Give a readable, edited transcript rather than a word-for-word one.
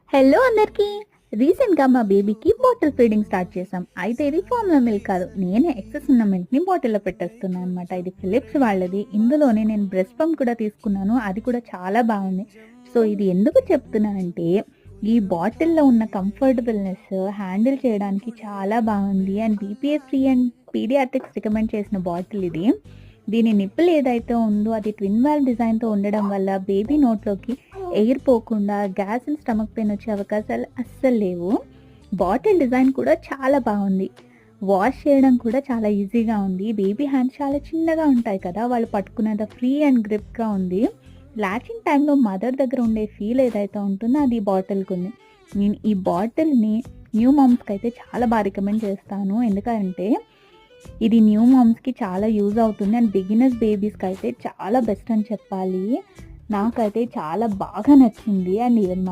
Hello అందరికీ. రీసెంట్‌గా మా బేబీకి బాటిల్ ఫీడింగ్ స్టార్ట్ చేశాం. అయితే ఇది ఫార్ములా మిల్క్ కాదు. నేనే ఎక్సెస్ ఉన్న మిల్క్‌ని బాటిల్‌లో పెట్టేస్తున్నా అనమాట. ఇది ఫిలిప్స్ వాళ్ళది. ఇందులోనే నేను బ్రెస్ట్ పంప్ కూడా తీసుకున్నాను. అది కూడా చాలా బాగుంది. సో, ఇది ఎందుకు చెప్తున్నానంటే, ఈ బాటిల్‌లో ఉన్న కంఫర్టబుల్‌నెస్ హ్యాండిల్ చేయడానికి చాలా బాగుంది. And BPA free and paediatrics recommend చేసిన బాటిల్ ఇది. దీని నిప్పుల్ ఏదైతే ఉందో అది ట్విన్ వాల్వ్ డిజైన్‌తో ఉండడం వల్ల బేబీ నోట్లోకి ఎయిర్ పోకుండా గ్యాస్ అండ్ స్టమక్ పెయిన్ వచ్చే అవకాశాలు అస్సలు లేవు. బాటిల్ డిజైన్ కూడా చాలా బాగుంది. వాష్ చేయడం కూడా చాలా ఈజీగా ఉంది. బేబీ హ్యాండ్స్ చాలా చిన్నగా ఉంటాయి కదా! వాళ్ళు పట్టుకునేంత ఫ్రీ అండ్ గ్రిప్‌గా ఉంది. లాచింగ్ టైమ్‌లో మదర్ దగ్గర ఉండే ఫీల్ ఏదైతే ఉంటుందో అది ఈ బాటిల్‌కుంది. నేను ఈ బాటిల్‌ని న్యూ మామ్స్‌కైతే చాలా రికమెండ్ చేస్తాను. ఎందుకంటే ఇది న్యూ మామ్స్‌కి చాలా యూజ్ అవుతుంది. అండ్ బిగినర్స్ బేబీస్‌కైతే చాలా బెస్ట్ అని చెప్పాలి. నాకైతే చాలా బాగా నచ్చింది. అండ్ ఈవెన్ మా